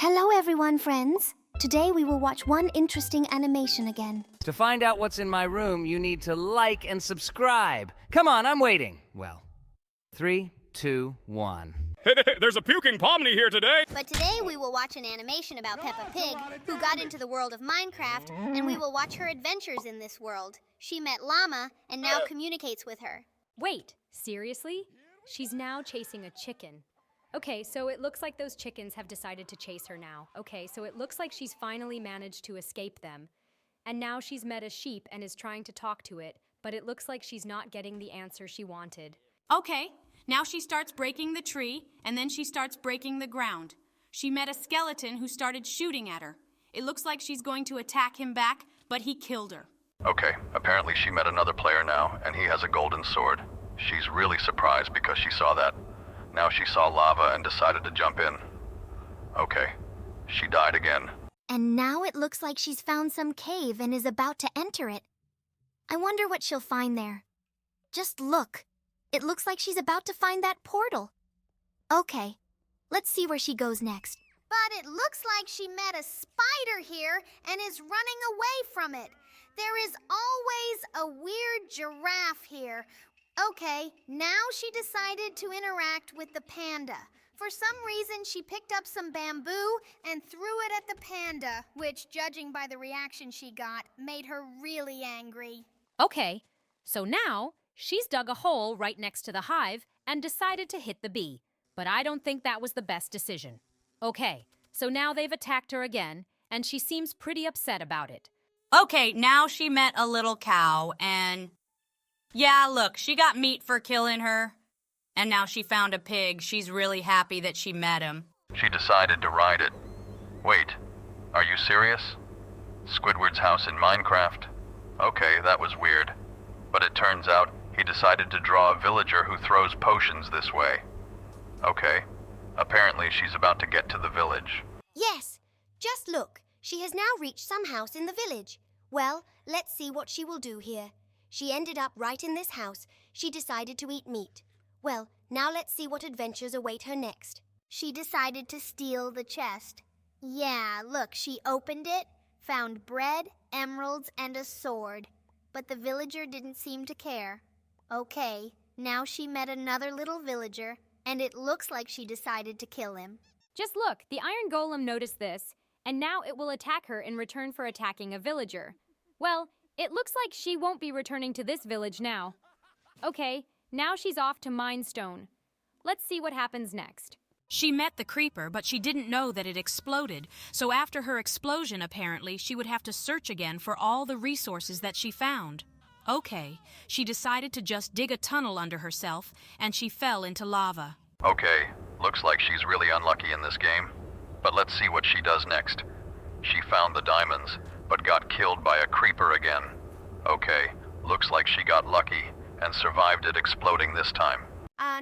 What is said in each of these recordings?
Hello everyone, friends. Today we will watch one interesting animation again. To find out what's in my room, you need to like and subscribe. Come on, I'm waiting. Well, 3, 2, 1. There's a puking Pomni here today! But today we will watch an animation about Peppa Pig, who got into the world of Minecraft, and we will watch her adventures in this world. She met Llama and now communicates with her. Wait, seriously? She's now chasing a chicken. Okay, so it looks like those chickens have decided to chase her now. Okay, so it looks like she's finally managed to escape them. And now she's met a sheep and is trying to talk to it, but it looks like she's not getting the answer she wanted. Okay, now she starts breaking the tree, and then she starts breaking the ground. She met a skeleton who started shooting at her. It looks like she's going to attack him back, but he killed her. Okay, apparently she met another player now, and he has a golden sword. She's really surprised because she saw that. Now she saw lava and decided to jump in. Okay, she died again. And now it looks like she's found some cave and is about to enter it. I wonder what she'll find there. Just look. It looks like she's about to find that portal. Okay, let's see where she goes next. But it looks like she met a spider here and is running away from it. There is always a weird giraffe here. Okay, now she decided to interact with the panda. For some reason, she picked up some bamboo and threw it at the panda, which, judging by the reaction she got, made her really angry. Okay, so now she's dug a hole right next to the hive and decided to hit the bee. But I don't think that was the best decision. Okay, so now they've attacked her again, and she seems pretty upset about it. Okay, now she met a little cow, and... yeah, look, she got meat for killing her. And now she found a pig. She's really happy that she met him. She decided to ride it. Wait, are you serious? Squidward's house in Minecraft? Okay, that was weird. But it turns out he decided to draw a villager who throws potions this way. Okay, apparently she's about to get to the village. Yes, just look. She has now reached some house in the village. Well, let's see what she will do here. She ended up right in this house. She decided to eat meat. Well, now let's see what adventures await her next. She decided to steal the chest. Yeah, look, she opened it, found bread, emeralds, and a sword. But the villager didn't seem to care. Okay, now she met another little villager, and it looks like she decided to kill him. Just look, the iron golem noticed this, and now it will attack her in return for attacking a villager. Well, it looks like she won't be returning to this village now. Okay, now she's off to Mindstone. Let's see what happens next. She met the creeper, but she didn't know that it exploded. So after her explosion, apparently, she would have to search again for all the resources that she found. Okay, she decided to just dig a tunnel under herself, and she fell into lava. Okay, looks like she's really unlucky in this game. But let's see what she does next. She found the diamonds, but got killed by a creeper again. Okay, looks like she got lucky and survived it exploding this time.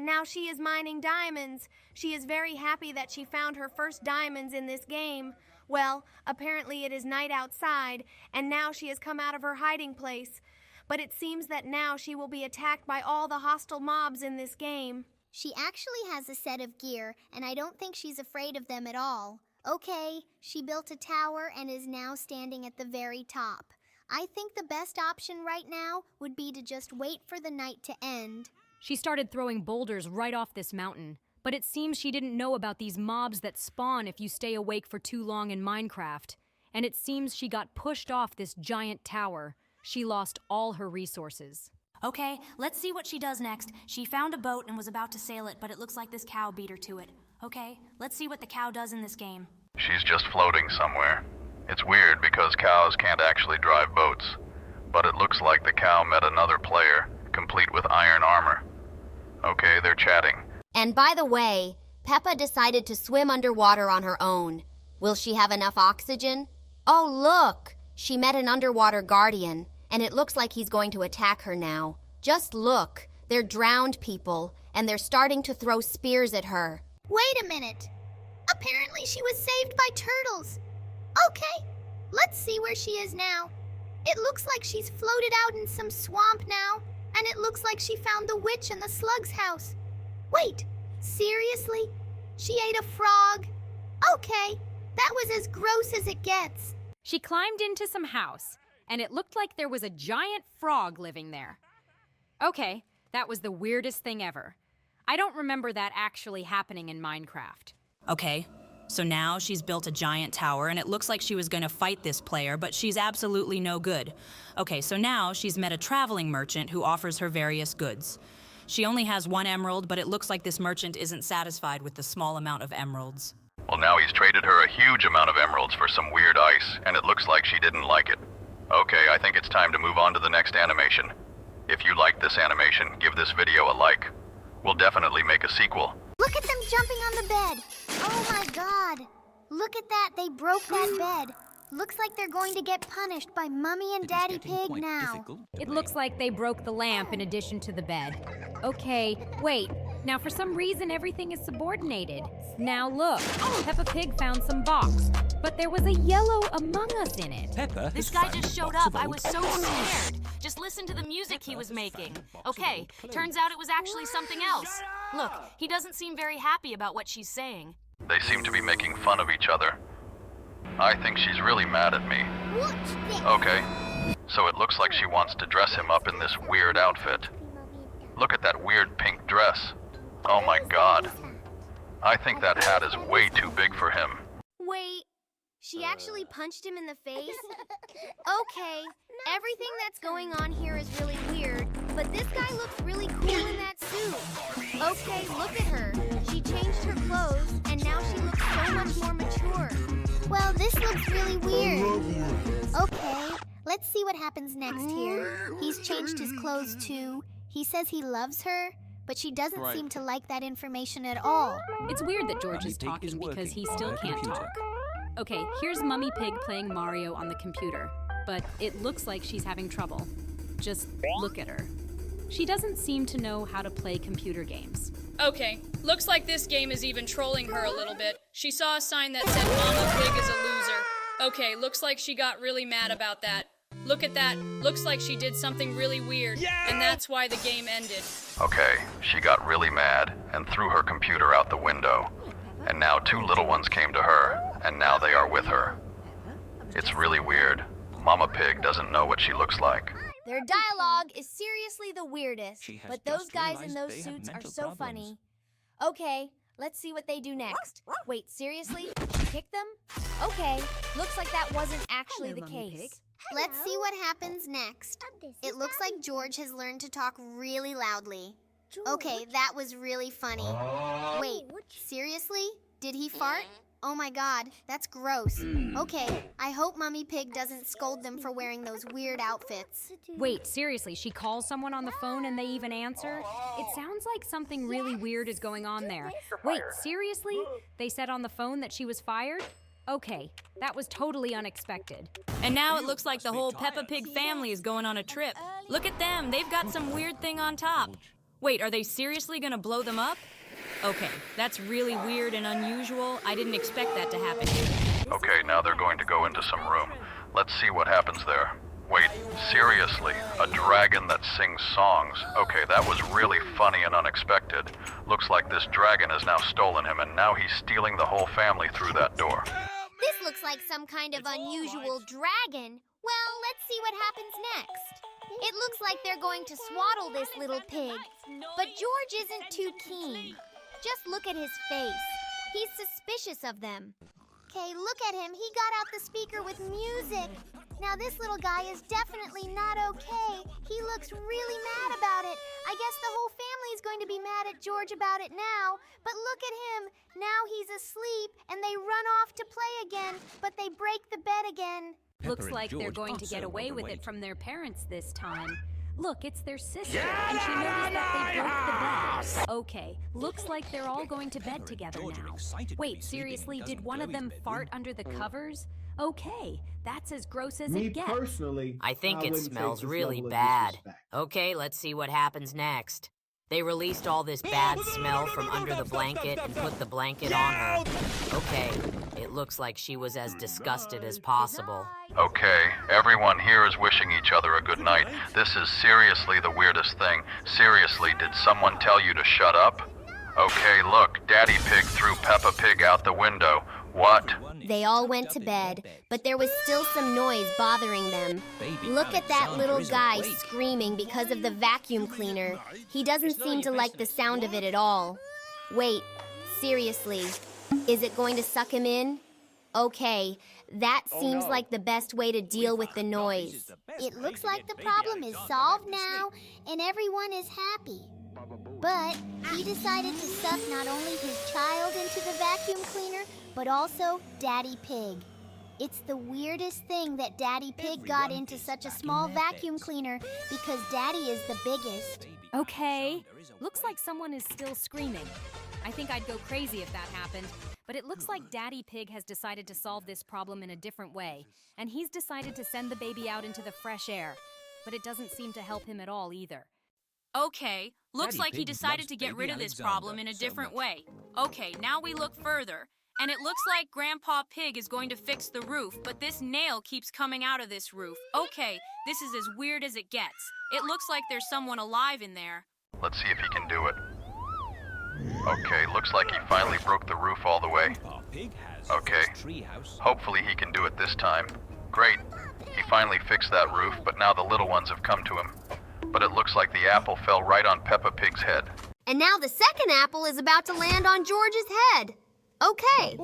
Now she is mining diamonds. She is very happy that she found her first diamonds in this game. Well, apparently it is night outside, and now she has come out of her hiding place. But it seems that now she will be attacked by all the hostile mobs in this game. She actually has a set of gear, and I don't think she's afraid of them at all. Okay, she built a tower and is now standing at the very top. I think the best option right now would be to just wait for the night to end. She started throwing boulders right off this mountain, but it seems she didn't know about these mobs that spawn if you stay awake for too long in Minecraft. And it seems she got pushed off this giant tower. She lost all her resources. Okay, let's see what she does next. She found a boat and was about to sail it, but it looks like this cow beat her to it. Okay, let's see what the cow does in this game. She's just floating somewhere. It's weird because cows can't actually drive boats. But it looks like the cow met another player, complete with iron armor. Okay, they're chatting. And by the way, Peppa decided to swim underwater on her own. Will she have enough oxygen? Oh, look! She met an underwater guardian, and it looks like he's going to attack her now. Just look, they're drowned people, and they're starting to throw spears at her. Wait a minute. Apparently she was saved by turtles. Okay, let's see where she is now. It looks like she's floated out in some swamp now, and it looks like she found the witch in the slug's house. Wait, seriously? She ate a frog? Okay, That was as gross as it gets. She climbed into some house, and it looked like there was a giant frog living there. Okay, that was the weirdest thing ever. I don't remember that actually happening in Minecraft. Okay, so now she's built a giant tower, and it looks like she was going to fight this player, but she's absolutely no good. Okay, so now she's met a traveling merchant who offers her various goods. She only has 1 emerald, but it looks like this merchant isn't satisfied with the small amount of emeralds. Well, now he's traded her a huge amount of emeralds for some weird ice, and it looks like she didn't like it. Okay, I think it's time to move on to the next animation. If you liked this animation, give this video a like. We'll definitely make a sequel. Look at them jumping on the bed. Oh my god. Look at that, they broke that bed. Looks like they're going to get punished by Mummy and Daddy Pig now. It looks like they broke the lamp in addition to the bed. Okay, wait. Now for some reason everything is subordinated. Now look, Peppa Pig found some box, but there was a yellow Among Us in it. Peppa This guy just showed up. I was so scared. Just listen to the music he was making. Okay, turns out it was actually something else. Look, he doesn't seem very happy about what she's saying. They seem to be making fun of each other. I think she's really mad at me. Okay, so it looks like she wants to dress him up in this weird outfit. Look at that weird pink dress. Oh my god. I think that hat is way too big for him. Wait, she actually punched him in the face? Okay, everything that's going on here is really weird, but this guy looks really cool in that suit. Okay, look at her. She changed her clothes, and now she looks so much more mature. Well, this looks really weird. Okay, let's see what happens next here. He's changed his clothes too. He says he loves her, but she doesn't seem to like that information at all. It's weird that George is talking because he still can't talk. Okay, here's Mummy Pig playing Mario on the computer, but it looks like she's having trouble. Just look at her. She doesn't seem to know how to play computer games. Okay, looks like this game is even trolling her a little bit. She saw a sign that said Mama Pig is a loser. Okay, looks like she got really mad about that. Look at that. Looks like she did something really weird, and that's why the game ended. Okay, she got really mad and threw her computer out the window. And now 2 little ones came to her, and now they are with her. It's really weird. Mama Pig doesn't know what she looks like. Their dialogue is seriously the weirdest, but those guys in those suits are so funny. Okay, let's see what they do next. Wait, seriously? She kicked them? Okay, looks like that wasn't actually the case. Let's see what happens next. It looks like George has learned to talk really loudly. Okay, that was really funny. Wait, seriously? Did he fart? Oh my god, that's gross. Okay, I hope Mummy Pig doesn't scold them for wearing those weird outfits. Wait, seriously, she calls someone on the phone and they even answer? It sounds like something really weird is going on there. Wait, seriously? They said on the phone that she was fired? Okay, that was totally unexpected. And now it looks like the whole Peppa Pig family is going on a trip. Look at them, they've got some weird thing on top. Wait, are they seriously gonna blow them up? Okay, that's really weird and unusual. I didn't expect that to happen. Okay, now they're going to go into some room. Let's see what happens there. Wait, seriously, a dragon that sings songs. Okay, that was really funny and unexpected. Looks like this dragon has now stolen him, and now he's stealing the whole family through that door. This looks like some kind of unusual dragon. Well, let's see what happens next. It looks like they're going to swaddle this little pig, but George isn't too keen. Just look at his face. He's suspicious of them. Okay, look at him. He got out the speaker with music. Now this little guy is definitely not okay. He looks really mad about it. I guess the whole family is going to be mad at George about it now. But look at him. Now he's asleep and they run off to play again, but they break the bed again. Looks like they're going to get away with it from their parents this time. Look, it's their sister, and she noticed that they broke the bed. Okay, looks like they're all going to bed together now. Wait, seriously, did one of them fart under the covers? Okay, that's as gross as it gets. Me personally, I think it wouldn't smells take this really level of bad. disrespect. Okay, let's see what happens next. They released all this bad smell from under the blanket and put the blanket on her. Okay, it looks like she was as disgusted as possible. Okay, everyone here is wishing each other a good night. This is seriously the weirdest thing. Seriously, did someone tell you to shut up? Okay, look, Daddy Pig threw Peppa Pig out the window. What? They all went to bed, but there was still some noise bothering them. Look at that little guy screaming because of the vacuum cleaner. He doesn't seem to like the sound of it at all. Wait, seriously, is it going to suck him in? Okay, that seems like the best way to deal with the noise. It looks like the problem is solved now, and everyone is happy. But he decided to suck not only his child into the vacuum cleaner, but also Daddy Pig. It's the weirdest thing that Daddy Pig got into such a small vacuum cleaner because Daddy is the biggest. Okay, looks like someone is still screaming. I think I'd go crazy if that happened, but it looks like Daddy Pig has decided to solve this problem in a different way, and he's decided to send the baby out into the fresh air, but it doesn't seem to help him at all either. Okay, looks like he decided to get rid of this problem in a different way. Okay, now we look further. And it looks like Grandpa Pig is going to fix the roof, but this nail keeps coming out of this roof. Okay, this is as weird as it gets. It looks like there's someone alive in there. Let's see if he can do it. Okay, looks like he finally broke the roof all the way. Okay, hopefully he can do it this time. Great, he finally fixed that roof, but now the little ones have come to him. But it looks like the apple fell right on Peppa Pig's head. And now the second apple is about to land on George's head. Okay,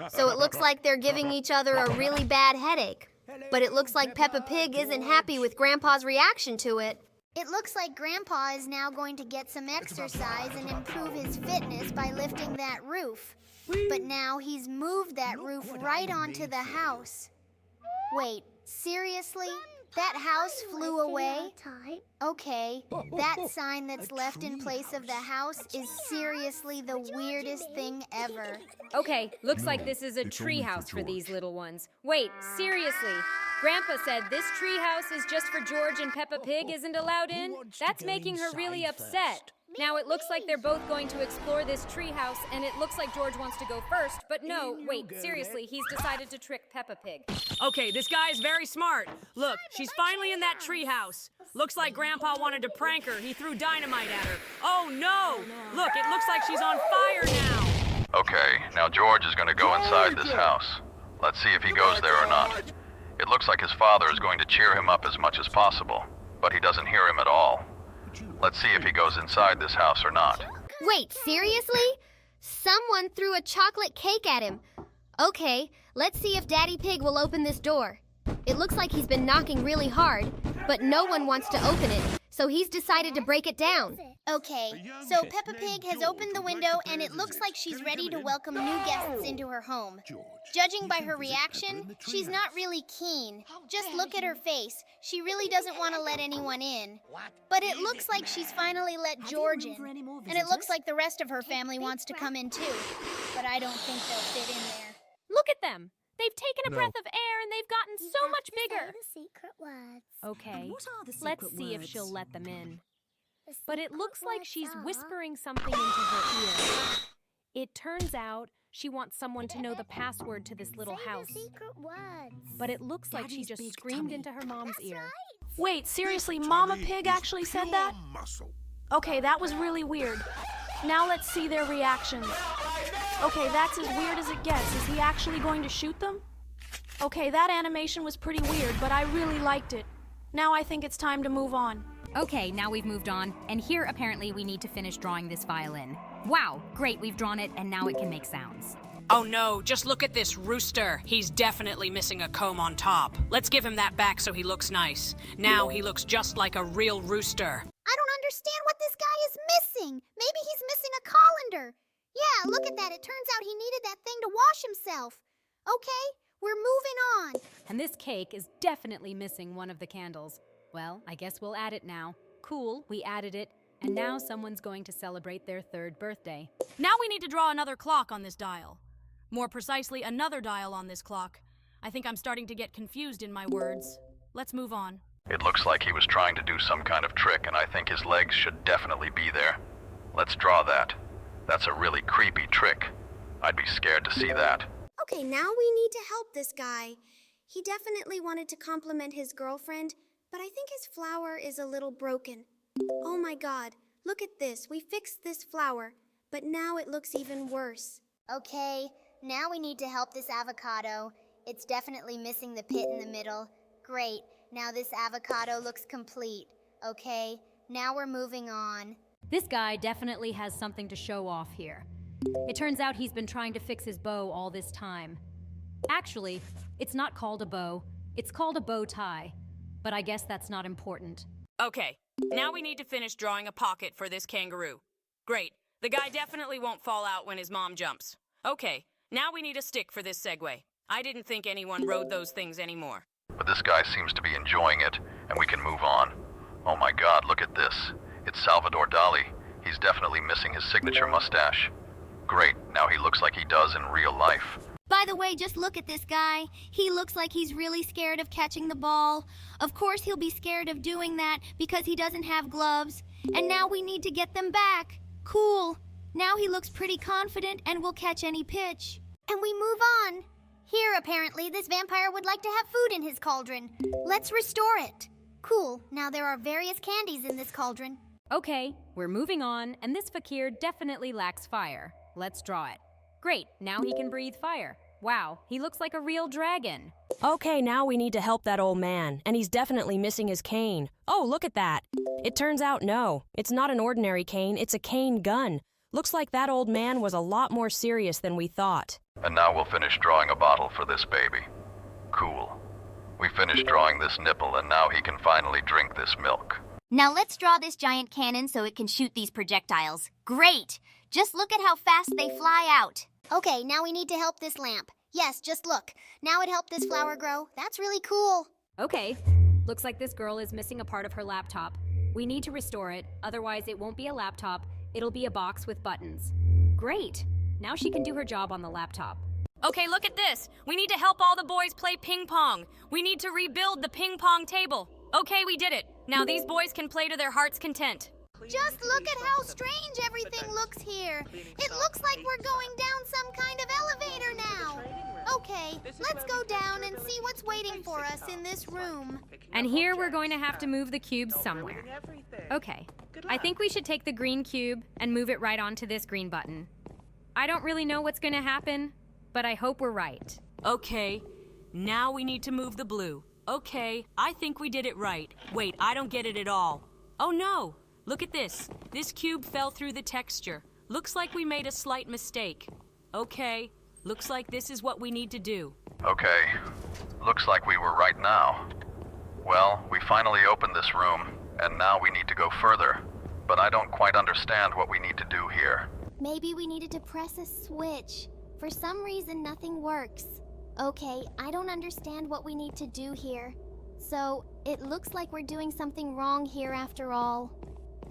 so it looks like they're giving each other a really bad headache. But it looks like Peppa Pig isn't happy with Grandpa's reaction to it. It looks like Grandpa is now going to get some exercise and improve his fitness by lifting that roof. But now he's moved that roof right onto the house. Wait, seriously? That house flew away? Okay, that sign that's left in place of the house is seriously the weirdest thing ever. Okay, looks like this is a treehouse for these little ones. Wait, seriously? Grandpa said this treehouse is just for George and Peppa Pig isn't allowed in? That's making her really upset. Now it looks like they're both going to explore this treehouse, and it looks like George wants to go first, but no, wait, seriously, he's decided to trick Peppa Pig. Okay, this guy is very smart. Look, she's finally in that treehouse. Looks like Grandpa wanted to prank her. He threw dynamite at her. Oh no! Look, it looks like she's on fire now. Okay, now George is going to go inside this house. Let's see if he goes there or not. It looks like his father is going to cheer him up as much as possible, but he doesn't hear him at all. Let's see if he goes inside this house or not. Wait, seriously? Someone threw a chocolate cake at him. Okay, let's see if Daddy Pig will open this door. It looks like he's been knocking really hard, but no one wants to open it, so he's decided to break it down. Okay, so Peppa Pig has opened the window and it looks like she's ready to welcome new guests into her home. Judging by her reaction, she's not really keen. Just look at her face. She really doesn't want to let anyone in. But it looks like she's finally let George in. And it looks like the rest of her family wants to come in too. But I don't think they'll fit in there. Look at them! They've taken a breath of air and they've gotten so much bigger. Secret words. Okay, let's see if she'll let them in. But it looks like she's whispering something into her ear. It turns out she wants someone to know the password to this little house. But it looks like she just screamed into her mom's ear. Wait, seriously, Mama Pig actually said that? Okay, that was really weird. Now let's see their reactions. Okay, that's as weird as it gets. Is he actually going to shoot them? Okay, that animation was pretty weird, but I really liked it. Now I think it's time to move on. Okay, now we've moved on, and here apparently we need to finish drawing this violin. Wow, great, we've drawn it, and now it can make sounds. Oh no, just look at this rooster. He's definitely missing a comb on top. Let's give him that back so he looks nice. Now he looks just like a real rooster. I don't understand what this guy is missing. Maybe he's missing a colander. Yeah, look at that. It turns out he needed that thing to wash himself. Okay, we're moving on. And this cake is definitely missing one of the candles. Well, I guess we'll add it now. Cool, we added it, and now someone's going to celebrate their 3rd birthday. Now we need to draw another clock on this dial. More precisely, another dial on this clock. I think I'm starting to get confused in my words. Let's move on. It looks like he was trying to do some kind of trick, and I think his legs should definitely be there. Let's draw that. That's a really creepy trick. I'd be scared to see that. Okay, now we need to help this guy. He definitely wanted to compliment his girlfriend, but I think his flower is a little broken. Oh my god, look at this. We fixed this flower, but now it looks even worse. Okay, now we need to help this avocado. It's definitely missing the pit in the middle. Great, now this avocado looks complete. Okay, now we're moving on. This guy definitely has something to show off here. It turns out he's been trying to fix his bow all this time. Actually, it's not called a bow, it's called a bow tie. But I guess that's not important. Okay, now we need to finish drawing a pocket for this kangaroo. Great, the guy definitely won't fall out when his mom jumps. Okay, now we need a stick for this Segway. I didn't think anyone rode those things anymore. But this guy seems to be enjoying it, and we can move on. Oh my God, look at this. It's Salvador Dali. He's definitely missing his signature mustache. Great, now he looks like he does in real life. By the way, just look at this guy. He looks like he's really scared of catching the ball. Of course he'll be scared of doing that because he doesn't have gloves. And now we need to get them back. Cool. Now he looks pretty confident and will catch any pitch. And we move on. Here, apparently, this vampire would like to have food in his cauldron. Let's restore it. Cool, now there are various candies in this cauldron. Okay, we're moving on, and this fakir definitely lacks fire. Let's draw it. Great, now he can breathe fire. Wow, he looks like a real dragon. Okay, now we need to help that old man, and he's definitely missing his cane. Oh, look at that. It turns out no, it's not an ordinary cane, it's a cane gun. Looks like that old man was a lot more serious than we thought. And now we'll finish drawing a bottle for this baby. Cool. We finished drawing this nipple, and now he can finally drink this milk. Now let's draw this giant cannon so it can shoot these projectiles. Great! Just look at how fast they fly out. Okay, now we need to help this lamp. Yes, just look. Now it helped this flower grow. That's really cool. Okay, looks like this girl is missing a part of her laptop. We need to restore it, otherwise it won't be a laptop, it'll be a box with buttons. Great! Now she can do her job on the laptop. Okay, look at this. We need to help all the boys play ping pong. We need to rebuild the ping pong table. Okay, we did it. Now these boys can play to their heart's content. Just look at how strange everything looks here. It looks like we're going down some kind of elevator now. Okay, let's go down and see what's waiting for us in this room. And here we're going to have to move the cubes somewhere. Okay, I think we should take the green cube and move it right onto this green button. I don't really know what's going to happen, but I hope we're right. Okay, now we need to move the blue. Okay, I think we did it right. Wait, I don't get it at all. Oh no, look at this. This cube fell through the texture. Looks like we made a slight mistake. Okay, looks like this is what we need to do. Okay, looks like we were right now. Well, we finally opened this room, and now we need to go further. But I don't quite understand what we need to do here. Maybe we needed to press a switch. For some reason, nothing works. Okay, I don't understand what we need to do here. So, it looks like we're doing something wrong here after all.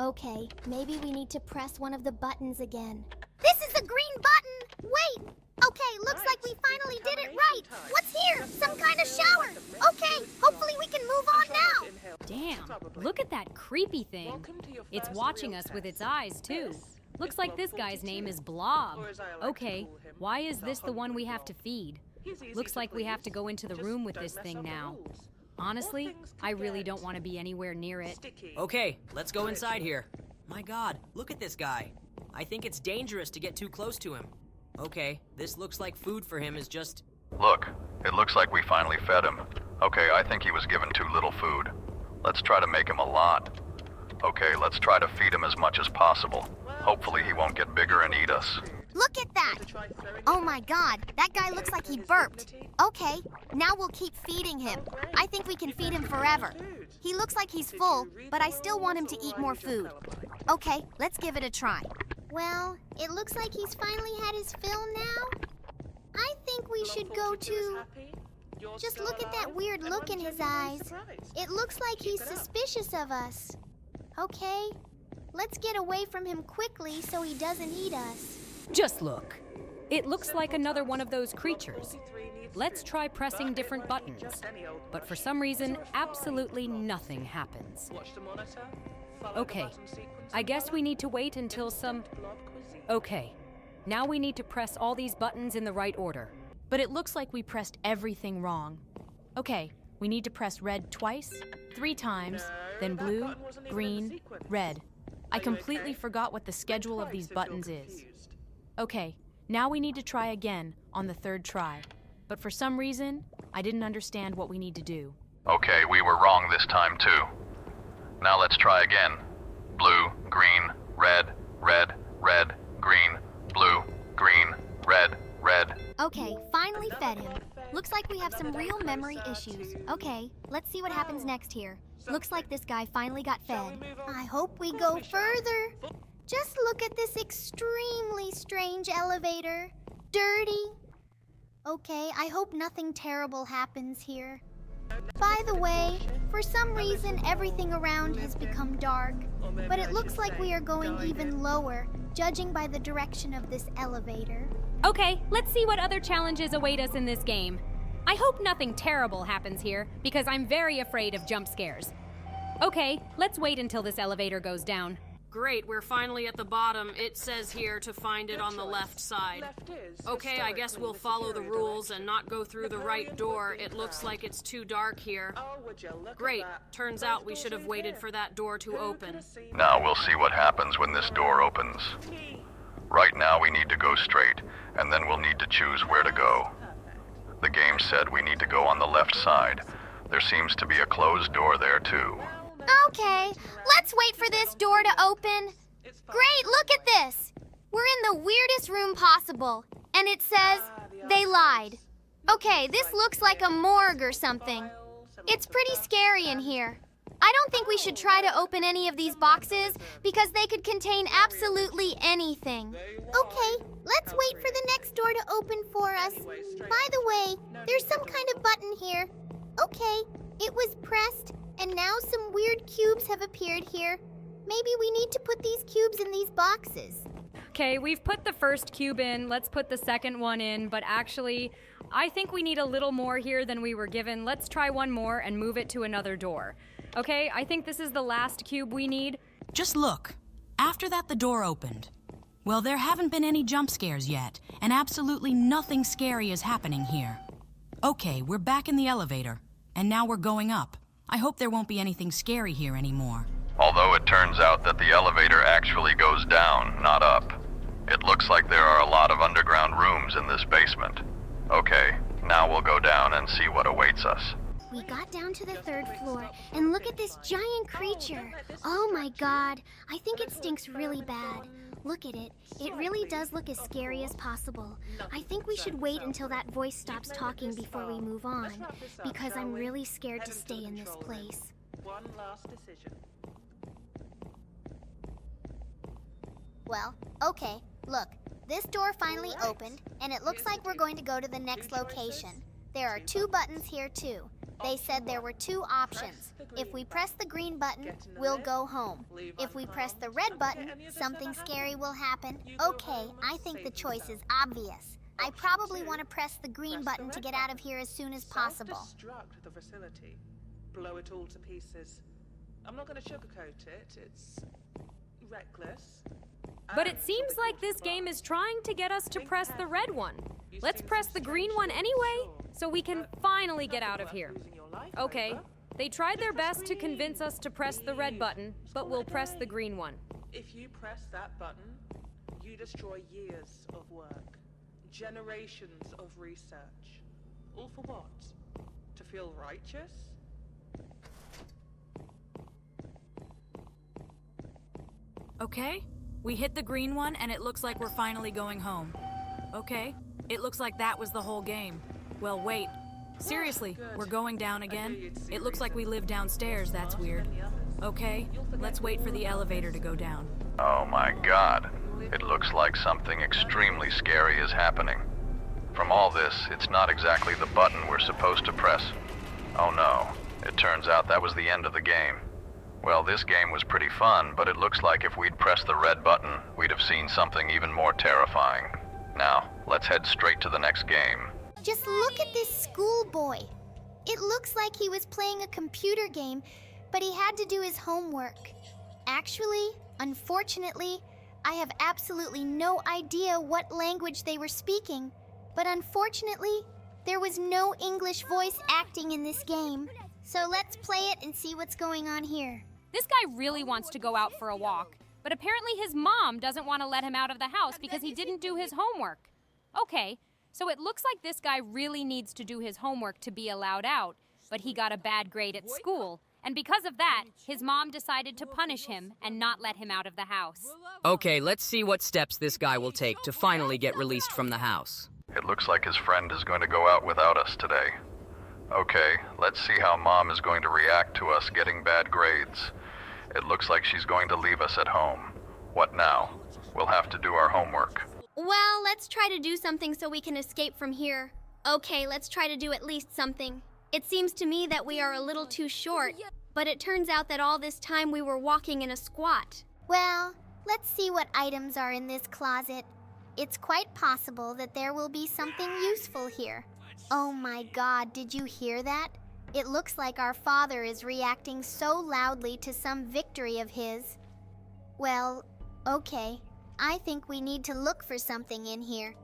Okay, maybe we need to press one of the buttons again. This is the green button! Wait! Okay, looks like we finally did it right! What's here? Some kind of shower! Okay, hopefully we can move on now! Damn, look at that creepy thing. It's watching us with its eyes, too. Looks like this guy's name is Blob. Okay, why is this the one we have to feed? Looks like we have to go into the room with this thing now. Honestly, I really don't want to be anywhere near it. Okay, let's go inside here. My God, look at this guy. I think it's dangerous to get too close to him. Okay, this looks like food for him is just... Look, it looks like we finally fed him. Okay, I think he was given too little food. Let's try to make him a lot. Okay, let's try to feed him as much as possible. Hopefully he won't get bigger and eat us. Look at that! Oh my God, that guy looks like he burped. Okay, now we'll keep feeding him. I think we can feed him forever. He looks like he's full, but I still want him to eat more food. Okay, let's give it a try. Well, it looks like he's finally had his fill now. I think we should go to... Just look at that weird look in his eyes. It looks like he's suspicious of us. Okay, let's get away from him quickly so he doesn't eat us. Just look. It looks like another one of those creatures. Let's try pressing different buttons. But for some reason, absolutely nothing happens. Okay, I guess we need to wait until some... Okay, now we need to press all these buttons in the right order. But it looks like we pressed everything wrong. Okay, we need to press red twice, 3 times, then blue, green, red. I completely forgot what the schedule of these buttons is. Okay, Now we need to try again on the third try. But for some reason, I didn't understand what we need to do. Okay, we were wrong this time too. Now let's try again. Blue, green, red, red, red, green, blue, green, red, red. Okay, finally fed him. Looks like we have some real memory issues. Okay, let's see what happens next here. Looks like this guy finally got fed. I hope we go further. Just look at this extremely strange elevator. Dirty. Okay, I hope nothing terrible happens here. By the way, for some reason everything around has become dark, but it looks like we are going even lower, judging by the direction of this elevator. Okay, let's see what other challenges await us in this game. I hope nothing terrible happens here, because I'm very afraid of jump scares. Okay, let's wait until this elevator goes down. Great, we're finally at the bottom. It says here to find it on the left side. Okay, I guess we'll follow the rules and not go through the right door. It looks like it's too dark here. Great, turns out we should have waited for that door to open. Now we'll see what happens when this door opens. Right now we need to go straight, and then we'll need to choose where to go. The game said we need to go on the left side. There seems to be a closed door there too. Okay, let's wait for this door to open. Great, look at this. We're in the weirdest room possible, and it says, they lied. Okay, this looks like a morgue or something. It's pretty scary in here. I don't think we should try to open any of these boxes because they could contain absolutely anything. Okay, let's wait for the next door to open for us. By the way, there's some kind of button here. Okay, it was pressed, and now some weird cubes have appeared here. Maybe we need to put these cubes in these boxes. Okay, we've put the first cube in, let's put the second one in, but actually, I think we need a little more here than we were given. Let's try one more and move it to another door. Okay, I think this is the last cube we need. Just look. After that, the door opened. Well, there haven't been any jump scares yet, and absolutely nothing scary is happening here. Okay, we're back in the elevator, and now we're going up. I hope there won't be anything scary here anymore. Although it turns out that the elevator actually goes down, not up. It looks like there are a lot of underground rooms in this basement. Okay, now we'll go down and see what awaits us. We got down to the third floor, and look at this giant creature. Oh my god, I think it stinks really bad. Look at it. It really does look as scary as possible. I think we should wait until that voice stops talking before we move on, because I'm really scared to stay in this place. One last decision. Well, okay, look. This door finally opened, and it looks like we're going to go to the next location. There are 2 buttons here too. They said there were 2 options. If we press the green button, we'll go home. If we press the red button, something scary will happen. Okay, I think the choice is obvious. I probably want to press the green button to get out of here as soon as possible. Self-destruct the facility. Blow it all to pieces. I'm not going to sugarcoat it. It's reckless. But it seems like this game is trying to get us to press the red one. Let's press the green one anyway, so we can finally get out of here. Okay, they tried their best to convince us to press the red button, but we'll press the green one. If you press that button, you destroy years of work, generations of research. All for what? To feel righteous? Okay, we hit the green one and it looks like we're finally going home. Okay, it looks like that was the whole game. Well, wait. Seriously, we're going down again? It looks like we live downstairs, that's weird. Okay, let's wait for the elevator to go down. Oh my god. It looks like something extremely scary is happening. From all this, it's not exactly the button we're supposed to press. Oh no, it turns out that was the end of the game. Well, this game was pretty fun, but it looks like if we'd pressed the red button, we'd have seen something even more terrifying. Now, let's head straight to the next game. Just look at this schoolboy. It looks like he was playing a computer game, but he had to do his homework. Actually, unfortunately, I have absolutely no idea what language they were speaking, but unfortunately, there was no English voice acting in this game. So let's play it and see what's going on here. This guy really wants to go out for a walk, but apparently his mom doesn't want to let him out of the house because he didn't do his homework. Okay, so it looks like this guy really needs to do his homework to be allowed out, but he got a bad grade at school. And because of that, his mom decided to punish him and not let him out of the house. Okay, let's see what steps this guy will take to finally get released from the house. It looks like his friend is going to go out without us today. Okay, let's see how Mom is going to react to us getting bad grades. It looks like she's going to leave us at home. What now? We'll have to do our homework. Well, let's try to do something so we can escape from here. Okay, let's try to do at least something. It seems to me that we are a little too short, but it turns out that all this time we were walking in a squat. Well, let's see what items are in this closet. It's quite possible that there will be something useful here. Oh my God, did you hear that? It looks like our father is reacting so loudly to some victory of his. Well, okay. I think we need to look for something in here.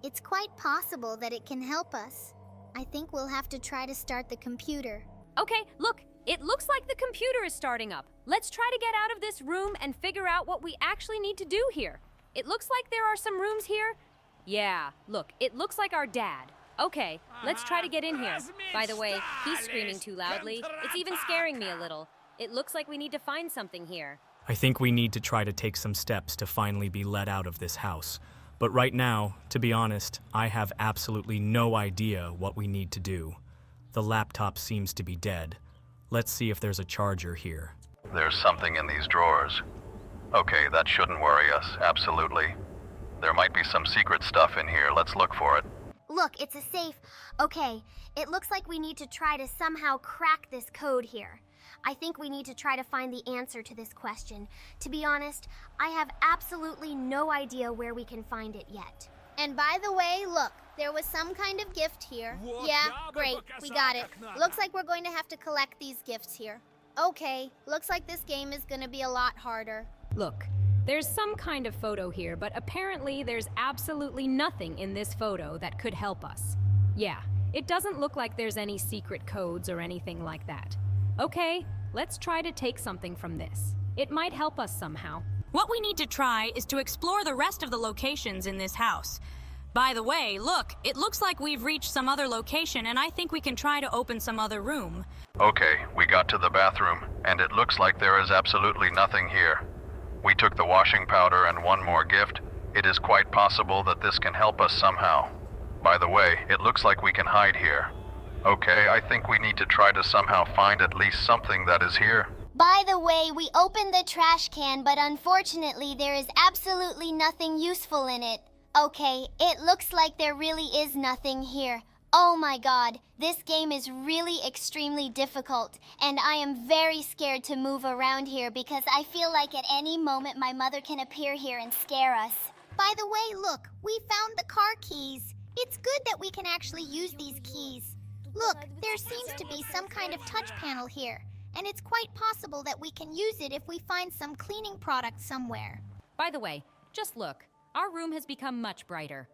It's quite possible that it can help us. I think we'll have to try to start the computer. Okay, look, it looks like the computer is starting up. Let's try to get out of this room and figure out what we actually need to do here. It looks like there are some rooms here. Yeah, look, it looks like our dad. Okay, let's try to get in here. By the way, he's screaming too loudly. It's even scaring me a little. It looks like we need to find something here. I think we need to try to take some steps to finally be let out of this house. But right now, to be honest, I have absolutely no idea what we need to do. The laptop seems to be dead. Let's see if there's a charger here. There's something in these drawers. Okay, that shouldn't worry us, absolutely. There might be some secret stuff in here. Let's look for it. Look, it's a safe. Okay, it looks like we need to try to somehow crack this code here. I think we need to try to find the answer to this question. To be honest, I have absolutely no idea where we can find it yet. And by the way, look, there was some kind of gift here. Yeah, great, we got it. Looks like we're going to have to collect these gifts here. Okay, looks like this game is going to be a lot harder. Look, there's some kind of photo here, but apparently there's absolutely nothing in this photo that could help us. Yeah, it doesn't look like there's any secret codes or anything like that. Okay, let's try to take something from this. It might help us somehow. What we need to try is to explore the rest of the locations in this house. By the way, look, it looks like we've reached some other location, and I think we can try to open some other room. Okay, we got to the bathroom, and it looks like there is absolutely nothing here. We took the washing powder and one more gift. It is quite possible that this can help us somehow. By the way, it looks like we can hide here. Okay, I think we need to try to somehow find at least something that is here. By the way, we opened the trash can, but unfortunately there is absolutely nothing useful in it. Okay, it looks like there really is nothing here. Oh my God, this game is really extremely difficult, and I am very scared to move around here because I feel like at any moment my mother can appear here and scare us. By the way, look, we found the car keys. It's good that we can actually use these keys. Look, there seems to be some kind of touch panel here, and it's quite possible that we can use it if we find some cleaning product somewhere. By the way, just look. Our room has become much brighter.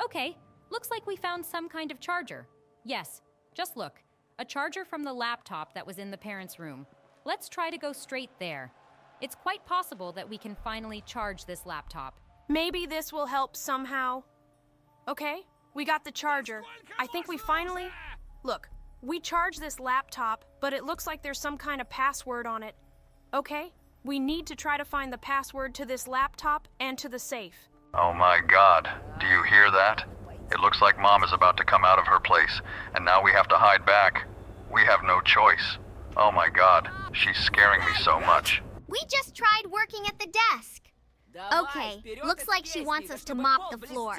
Okay, looks like we found some kind of charger. Yes, just look. A charger from the laptop that was in the parents' room. Let's try to go straight there. It's quite possible that we can finally charge this laptop. Maybe this will help somehow. Okay, we got the charger. I think we finally... Look, we charged this laptop, but it looks like there's some kind of password on it. Okay, we need to try to find the password to this laptop and to the safe. Oh my God, do you hear that? It looks like Mom is about to come out of her place, and now we have to hide back. We have no choice. Oh my God, she's scaring me so much. We just tried working at the desk. Okay, looks like she wants us to mop the floor.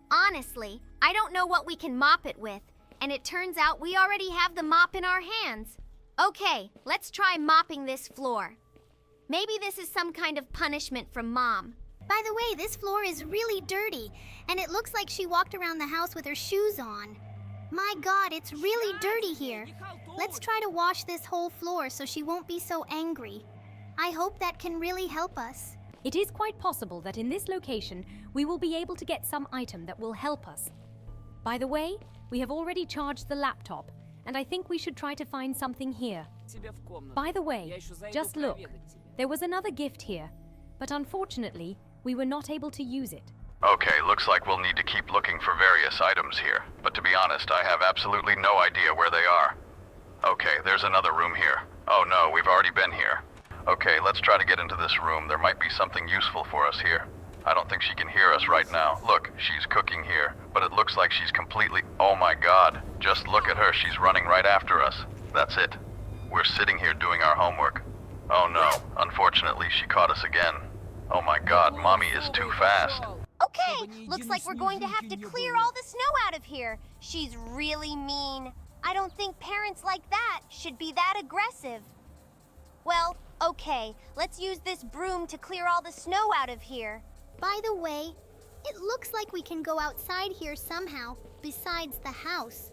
Honestly, I don't know what we can mop it with, and it turns out we already have the mop in our hands. Okay, let's try mopping this floor. Maybe this is some kind of punishment from Mom. By the way, this floor is really dirty, and it looks like she walked around the house with her shoes on. My God, it's really dirty here. Let's try to wash this whole floor so she won't be so angry. I hope that can really help us. It is quite possible that in this location, we will be able to get some item that will help us. By the way, we have already charged the laptop, and I think we should try to find something here. By the way, just look. There was another gift here, but unfortunately, we were not able to use it. Okay, looks like we'll need to keep looking for various items here, but to be honest, I have absolutely no idea where they are. Okay, there's another room here. Oh no, we've already been here. Okay, let's try to get into this room. There might be something useful for us here. I don't think she can hear us right now. Look, she's cooking here, but it looks like she's completely... Oh my god, just look at her, she's running right after us. That's it. We're sitting here doing our homework. Oh no, unfortunately she caught us again. Oh my god, Mommy is too fast. Okay, looks like we're going to have to clear all the snow out of here. She's really mean. I don't think parents like that should be that aggressive. Well, okay, let's use this broom to clear all the snow out of here. By the way, it looks like we can go outside here somehow, besides the house.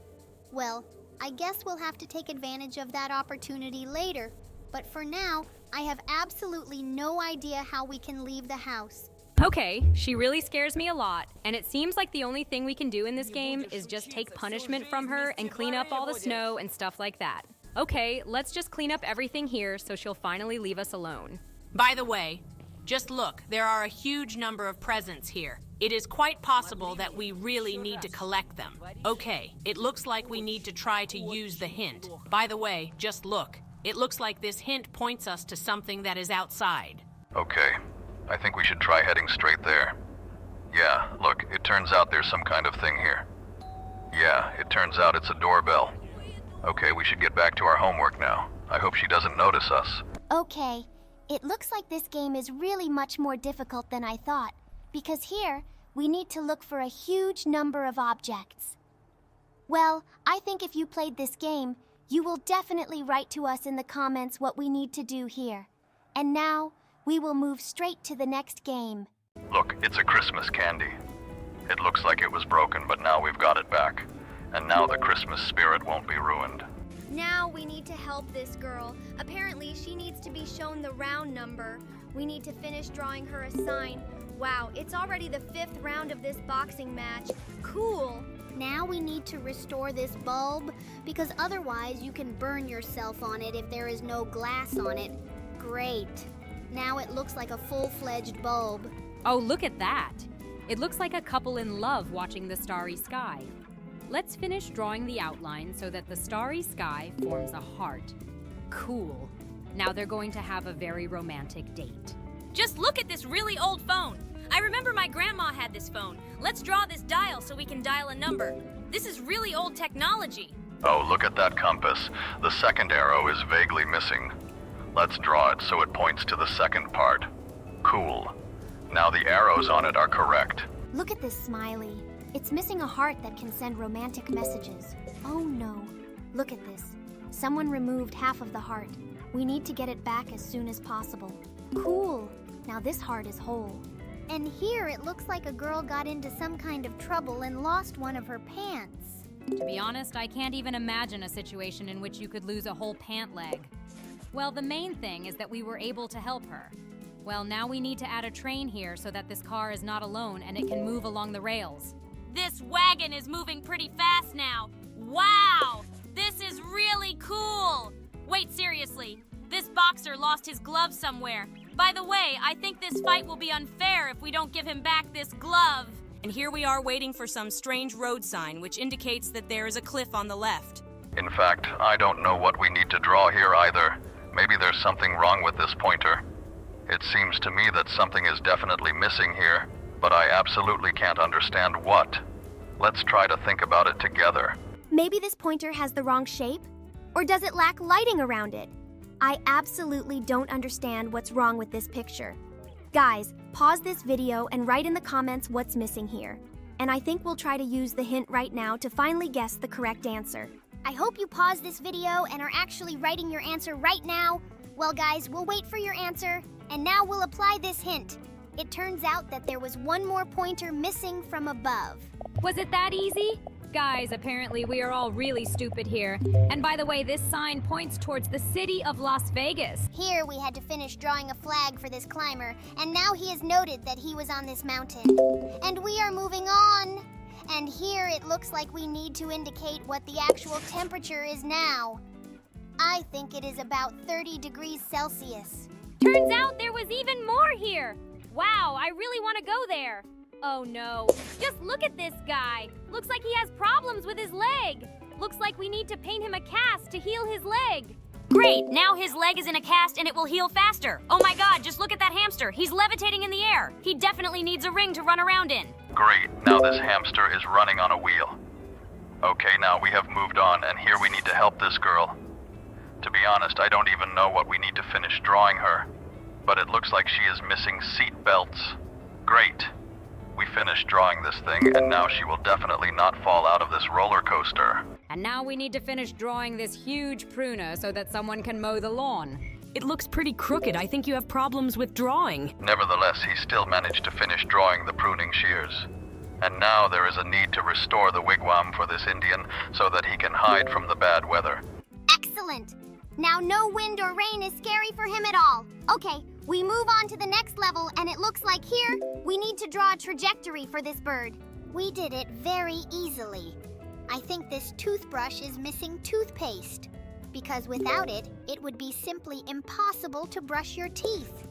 Well, I guess we'll have to take advantage of that opportunity later. But for now, I have absolutely no idea how we can leave the house. Okay, she really scares me a lot, and it seems like the only thing we can do in this game is just take punishment from her and clean up all the snow and stuff like that. Okay, let's just clean up everything here so she'll finally leave us alone. By the way, just look, there are a huge number of presents here. It is quite possible that we really need to collect them. Okay, it looks like we need to try to use the hint. By the way, just look. It looks like this hint points us to something that is outside. Okay, I think we should try heading straight there. Yeah, look, it turns out there's some kind of thing here. Yeah, it turns out it's a doorbell. Okay, we should get back to our homework now. I hope she doesn't notice us. Okay, it looks like this game is really much more difficult than I thought, because here, we need to look for a huge number of objects. Well, I think if you played this game, you will definitely write to us in the comments what we need to do here. And now, we will move straight to the next game. Look, it's a Christmas candy. It looks like it was broken, but now we've got it back. And now the Christmas spirit won't be ruined. Now we need to help this girl. Apparently, she needs to be shown the round number. We need to finish drawing her a sign. Wow, it's already the 5th round of this boxing match. Cool. Now we need to restore this bulb, because otherwise you can burn yourself on it if there is no glass on it. Great. Now it looks like a full-fledged bulb. Oh, look at that. It looks like a couple in love watching the starry sky. Let's finish drawing the outline so that the starry sky forms a heart. Cool. Now they're going to have a very romantic date. Just look at this really old phone. I remember my grandma had this phone. Let's draw this dial so we can dial a number. This is really old technology. Oh, look at that compass. The second arrow is vaguely missing. Let's draw it so it points to the second part. Cool. Now the arrows on it are correct. Look at this smiley. It's missing a heart that can send romantic messages. Oh no. Look at this. Someone removed half of the heart. We need to get it back as soon as possible. Cool. Now this heart is whole. And here it looks like a girl got into some kind of trouble and lost one of her pants. To be honest, I can't even imagine a situation in which you could lose a whole pant leg. Well, the main thing is that we were able to help her. Well, now we need to add a train here so that this car is not alone and it can move along the rails. This wagon is moving pretty fast now. Wow! This is really cool! Wait, seriously. This boxer lost his glove somewhere. By the way, I think this fight will be unfair if we don't give him back this glove. And here we are waiting for some strange road sign which indicates that there is a cliff on the left. In fact, I don't know what we need to draw here either. Maybe there's something wrong with this pointer. It seems to me that something is definitely missing here, but I absolutely can't understand what. Let's try to think about it together. Maybe this pointer has the wrong shape? Or does it lack lighting around it? I absolutely don't understand what's wrong with this picture. Guys, pause this video and write in the comments what's missing here. And I think we'll try to use the hint right now to finally guess the correct answer. I hope you paused this video and are actually writing your answer right now. Well guys, we'll wait for your answer, and now we'll apply this hint. It turns out that there was one more pointer missing from above. Was it that easy? Guys, apparently we are all really stupid here. And by the way, this sign points towards the city of Las Vegas. Here we had to finish drawing a flag for this climber, and now he has noted that he was on this mountain. And we are moving on. And here it looks like we need to indicate what the actual temperature is now. I think it is about 30 degrees Celsius. Turns out there was even more here. Wow, I really want to go there. Oh no. Just look at this guy. Looks like he has problems with his leg. Looks like we need to paint him a cast to heal his leg. Great, now his leg is in a cast and it will heal faster. Oh my god, just look at that hamster. He's levitating in the air. He definitely needs a ring to run around in. Great, now this hamster is running on a wheel. Okay, now we have moved on, and here we need to help this girl. To be honest, I don't even know what we need to finish drawing her. But it looks like she is missing seat belts. Great. We finished drawing this thing, and now she will definitely not fall out of this roller coaster. And now we need to finish drawing this huge pruner so that someone can mow the lawn. It looks pretty crooked. I think you have problems with drawing. Nevertheless, he still managed to finish drawing the pruning shears. And now there is a need to restore the wigwam for this Indian so that he can hide from the bad weather. Excellent. Now no wind or rain is scary for him at all. Okay, we move on to the next level, and it looks like here we need to draw a trajectory for this bird. We did it very easily. I think this toothbrush is missing toothpaste, because without it, it would be simply impossible to brush your teeth.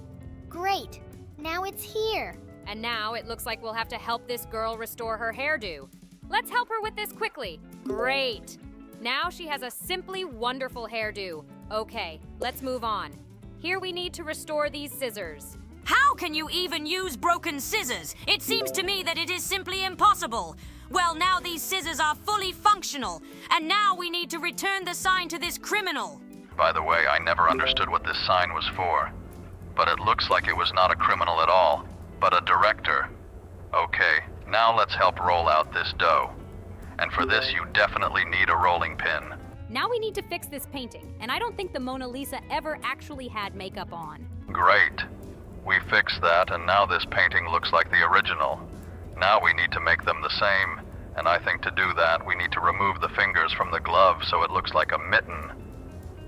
Great, now it's here. And now it looks like we'll have to help this girl restore her hairdo. Let's help her with this quickly. Great. Now she has a simply wonderful hairdo. Okay, let's move on. Here we need to restore these scissors. How can you even use broken scissors? It seems to me that it is simply impossible. Well, now these scissors are fully functional, and now we need to return the sign to this criminal. By the way, I never understood what this sign was for. But it looks like it was not a criminal at all, but a director. Okay, now let's help roll out this dough. And for this, you definitely need a rolling pin. Now we need to fix this painting, and I don't think the Mona Lisa ever actually had makeup on. Great. We fixed that, and now this painting looks like the original. Now we need to make them the same, and I think to do that, we need to remove the fingers from the glove so it looks like a mitten.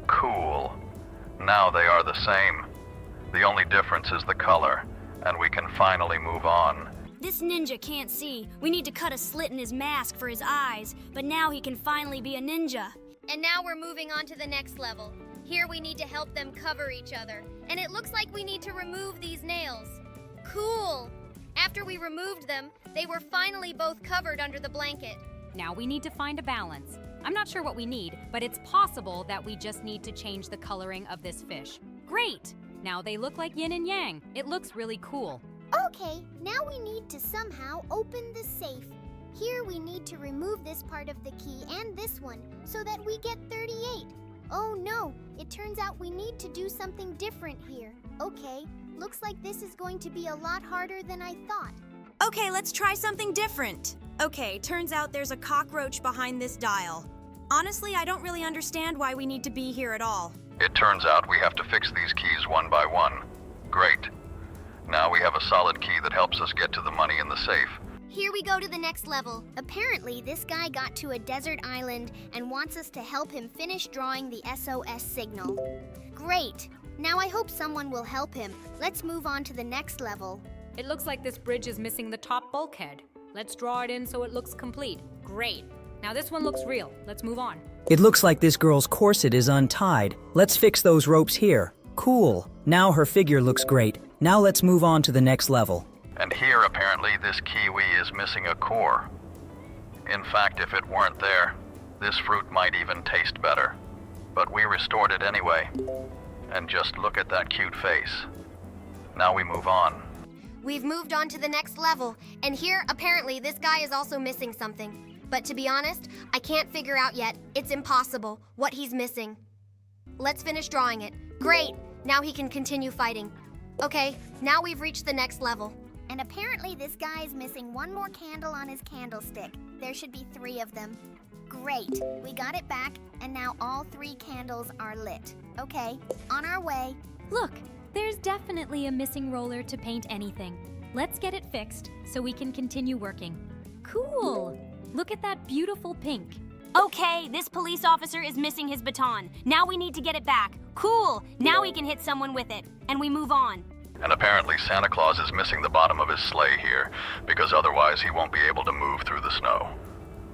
Cool. Now they are the same. The only difference is the color, and we can finally move on. This ninja can't see. We need to cut a slit in his mask for his eyes, but now he can finally be a ninja. And now we're moving on to the next level. Here we need to help them cover each other, and it looks like we need to remove these nails. Cool! After we removed them, they were finally both covered under the blanket. Now we need to find a balance. I'm not sure what we need, but it's possible that we just need to change the coloring of this fish. Great! Now they look like yin and yang. It looks really cool. Okay, now we need to somehow open the safe. Here we need to remove this part of the key and this one so that we get 38. Oh no, it turns out we need to do something different here. Okay, looks like this is going to be a lot harder than I thought. Okay, let's try something different. Okay, turns out there's a cockroach behind this dial. Honestly, I don't really understand why we need to be here at all. It turns out we have to fix these keys one by one. Great. Now we have a solid key that helps us get to the money in the safe. Here we go to the next level. Apparently, this guy got to a desert island and wants us to help him finish drawing the SOS signal. Great. Now I hope someone will help him. Let's move on to the next level. It looks like this bridge is missing the top bulkhead. Let's draw it in so it looks complete. Great. Now this one looks real. Let's move on. It looks like this girl's corset is untied. Let's fix those ropes here. Cool. Now her figure looks great. Now let's move on to the next level. And here, apparently, this kiwi is missing a core. In fact, if it weren't there, this fruit might even taste better. But we restored it anyway. And just look at that cute face. Now we move on. We've moved on to the next level, and here, apparently, this guy is also missing something. But to be honest, I can't figure out yet. It's impossible what he's missing. Let's finish drawing it. Great! Now he can continue fighting. Okay, now we've reached the next level. And apparently this guy is missing one more candle on his candlestick. There should be 3 of them. Great, we got it back, and now all 3 candles are lit. Okay, on our way. Look, there's definitely a missing roller to paint anything. Let's get it fixed so we can continue working. Cool! Look at that beautiful pink. Okay, this police officer is missing his baton. Now we need to get it back. Cool! Now we can hit someone with it. And we move on. And apparently Santa Claus is missing the bottom of his sleigh here, because otherwise he won't be able to move through the snow.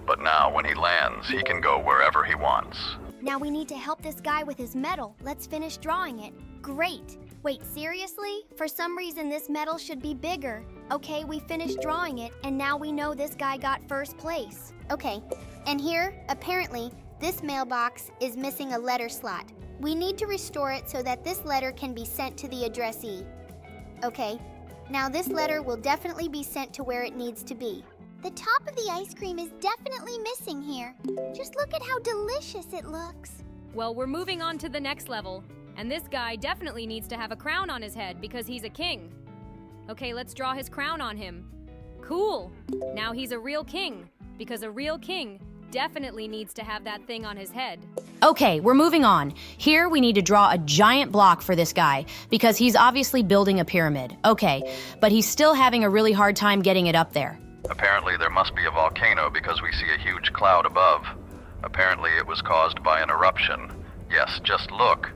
But now, when he lands, he can go wherever he wants. Now we need to help this guy with his medal. Let's finish drawing it. Great. Wait, seriously? For some reason this medal should be bigger. Okay, we finished drawing it, and now we know this guy got first place. Okay, and here, apparently, this mailbox is missing a letter slot. We need to restore it so that this letter can be sent to the addressee. Okay, now this letter will definitely be sent to where it needs to be. The top of the ice cream is definitely missing here. Just look at how delicious it looks. Well, we're moving on to the next level. And this guy definitely needs to have a crown on his head because he's a king. Okay, let's draw his crown on him. Cool. Now he's a real king because a real king definitely needs to have that thing on his head. Okay, we're moving on. Here we need to draw a giant block for this guy because he's obviously building a pyramid. Okay, but he's still having a really hard time getting it up there. Apparently there must be a volcano because we see a huge cloud above. Apparently it was caused by an eruption. Yes, just look.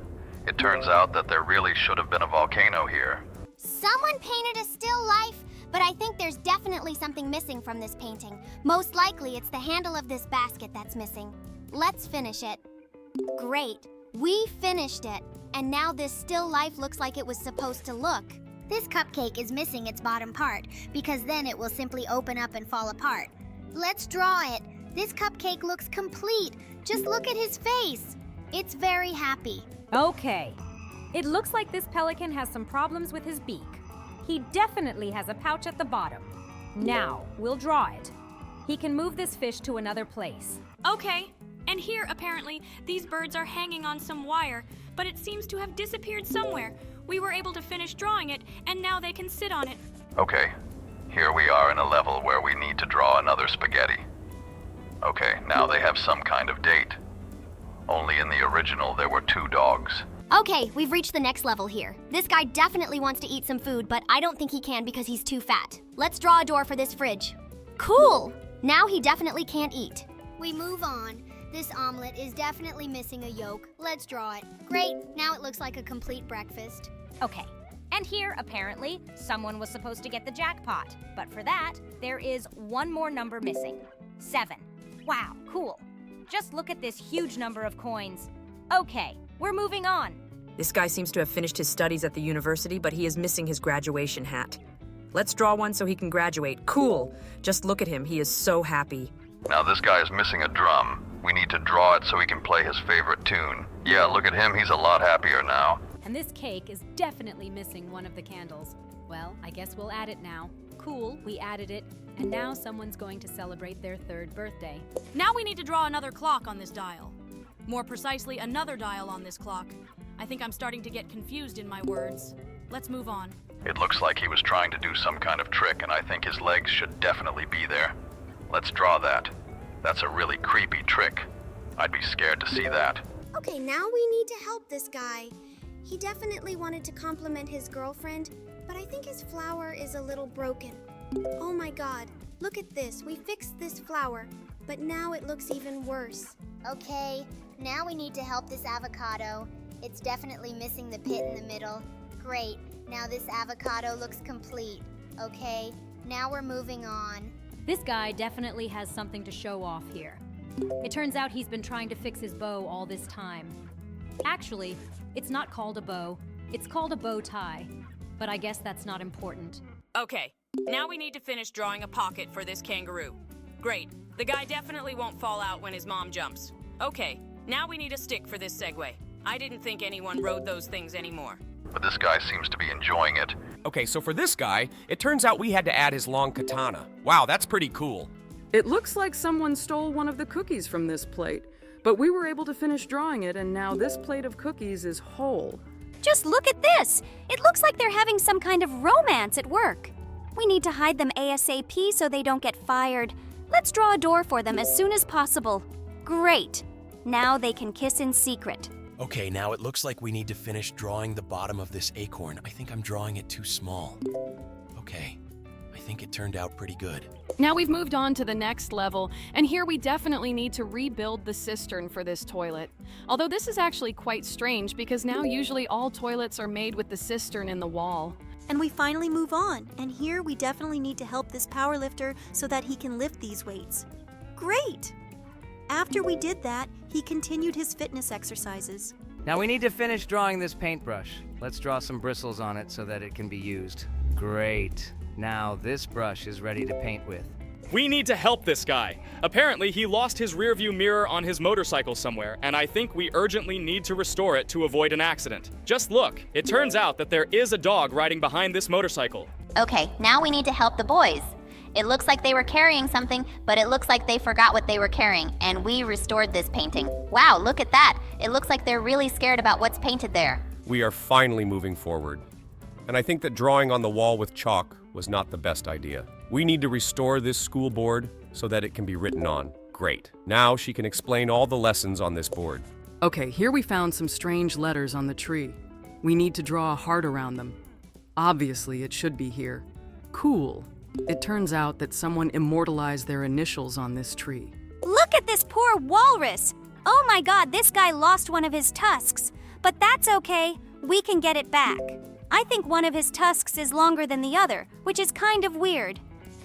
It turns out that there really should have been a volcano here. Someone painted a still life, but I think there's definitely something missing from this painting. Most likely it's the handle of this basket that's missing. Let's finish it. Great, we finished it. And now this still life looks like it was supposed to look. This cupcake is missing its bottom part, because then it will simply open up and fall apart. Let's draw it. This cupcake looks complete. Just look at his face. It's very happy. Okay. It looks like this pelican has some problems with his beak. He definitely has a pouch at the bottom. Now, we'll draw it. He can move this fish to another place. Okay, and here, apparently, these birds are hanging on some wire, but it seems to have disappeared somewhere. We were able to finish drawing it, and now they can sit on it. Okay, here we are in a level where we need to draw another spaghetti. Okay, now they have some kind of date. Only in the original there were 2 dogs. Okay, we've reached the next level here. This guy definitely wants to eat some food, but I don't think he can because he's too fat. Let's draw a door for this fridge. Cool! Now he definitely can't eat. We move on. This omelet is definitely missing a yolk. Let's draw it. Great, now it looks like a complete breakfast. Okay, and here, apparently, someone was supposed to get the jackpot. But for that, there is one more number missing. 7. Wow, cool. Just look at this huge number of coins. Okay, we're moving on. This guy seems to have finished his studies at the university, but he is missing his graduation hat. Let's draw one so he can graduate. Cool. Just look at him. He is so happy. Now this guy is missing a drum. We need to draw it so he can play his favorite tune. Yeah, look at him. He's a lot happier now. And this cake is definitely missing one of the candles. Well, I guess we'll add it now. Cool, we added it, and now someone's going to celebrate their 3rd birthday. Now we need to draw another clock on this dial. More precisely, another dial on this clock. I think I'm starting to get confused in my words. Let's move on. It looks like he was trying to do some kind of trick, and I think his legs should definitely be there. Let's draw that. That's a really creepy trick. I'd be scared to see that. Okay, now we need to help this guy. He definitely wanted to compliment his girlfriend, but I think his flower is a little broken. Oh my god, look at this. We fixed this flower, but now it looks even worse. Okay, now we need to help this avocado. It's definitely missing the pit in the middle. Great, now this avocado looks complete. Okay, now we're moving on. This guy definitely has something to show off here. It turns out he's been trying to fix his bow all this time. Actually, it's not called a bow, it's called a bow tie. But I guess that's not important. Okay, now we need to finish drawing a pocket for this kangaroo. Great, the guy definitely won't fall out when his mom jumps. Okay, now we need a stick for this Segway. I didn't think anyone rode those things anymore. But this guy seems to be enjoying it. Okay, so for this guy, it turns out we had to add his long katana. Wow, that's pretty cool. It looks like someone stole one of the cookies from this plate, but we were able to finish drawing it, and now this plate of cookies is whole. Just look at this! It looks like they're having some kind of romance at work. We need to hide them ASAP so they don't get fired. Let's draw a door for them as soon as possible. Great! Now they can kiss in secret. Okay, now it looks like we need to finish drawing the bottom of this acorn. I think I'm drawing it too small. Okay, I think it turned out pretty good. Now we've moved on to the next level, and here we definitely need to rebuild the cistern for this toilet. Although this is actually quite strange because now usually all toilets are made with the cistern in the wall. And we finally move on, and here we definitely need to help this power lifter so that he can lift these weights. Great! After we did that, he continued his fitness exercises. Now we need to finish drawing this paintbrush. Let's draw some bristles on it so that it can be used. Great. Now this brush is ready to paint with. We need to help this guy. Apparently, he lost his rearview mirror on his motorcycle somewhere, and I think we urgently need to restore it to avoid an accident. Just look, it turns out that there is a dog riding behind this motorcycle. Okay, now we need to help the boys. It looks like they were carrying something, but it looks like they forgot what they were carrying, and we restored this painting. Wow, look at that. It looks like they're really scared about what's painted there. We are finally moving forward. And I think that drawing on the wall with chalk was not the best idea. We need to restore this school board so that it can be written on. Great. Now she can explain all the lessons on this board. Okay, here we found some strange letters on the tree. We need to draw a heart around them. Obviously, it should be here. Cool. It turns out that someone immortalized their initials on this tree. Look at this poor walrus! Oh my god, this guy lost one of his tusks. But that's okay, we can get it back. I think one of his tusks is longer than the other, which is kind of weird.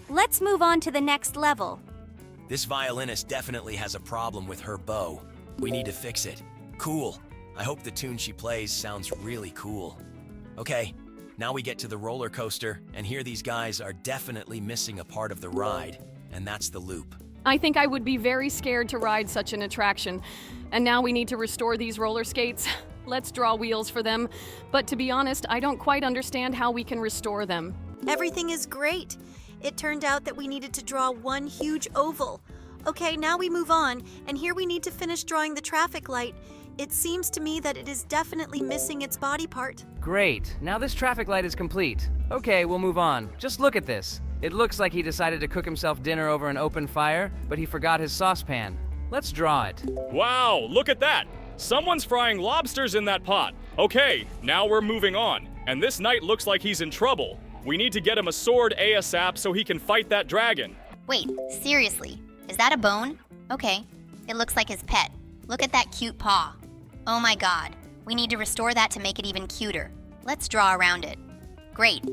Let's move on to the next level. This violinist definitely has a problem with her bow. We need to fix it. Cool. I hope the tune she plays sounds really cool. Okay, now we get to the roller coaster, and here these guys are definitely missing a part of the ride, and that's the loop. I think I would be very scared to ride such an attraction. And now we need to restore these roller skates. Let's draw wheels for them. But to be honest, I don't quite understand how we can restore them. Everything is great. It turned out that we needed to draw one huge oval. Okay, now we move on, and here we need to finish drawing the traffic light. It seems to me that it is definitely missing its body part. Great. Now this traffic light is complete. Okay, we'll move on. Just look at this. It looks like he decided to cook himself dinner over an open fire, but he forgot his saucepan. Let's draw it. Wow, look at that! Someone's frying lobsters in that pot. Okay, now we're moving on. And this knight looks like he's in trouble. We need to get him a sword ASAP so he can fight that dragon. Wait, seriously? Is that a bone? Okay, it looks like his pet. Look at that cute paw. Oh my god, we need to restore that to make it even cuter. Let's draw around it. Great,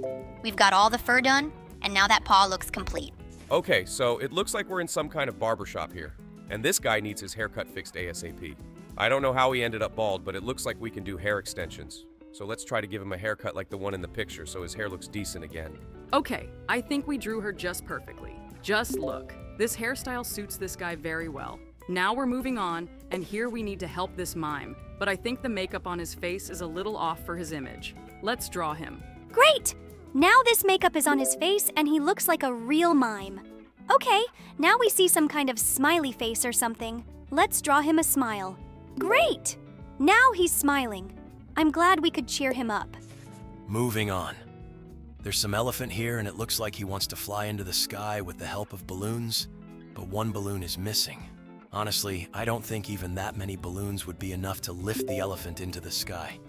we've got all the fur done, and now that paw looks complete. Okay, so it looks like we're in some kind of barbershop here. And this guy needs his haircut fixed ASAP. I don't know how he ended up bald, but it looks like we can do hair extensions. So let's try to give him a haircut like the one in the picture so his hair looks decent again. Okay, I think we drew her just perfectly. Just look. This hairstyle suits this guy very well. Now we're moving on, and here we need to help this mime. But I think the makeup on his face is a little off for his image. Let's draw him. Great! Now this makeup is on his face and he looks like a real mime. Okay, now we see some kind of smiley face or something. Let's draw him a smile. Great! Now he's smiling. I'm glad we could cheer him up. Moving on. There's some elephant here, and it looks like he wants to fly into the sky with the help of balloons, but one balloon is missing. Honestly, I don't think even that many balloons would be enough to lift the elephant into the sky.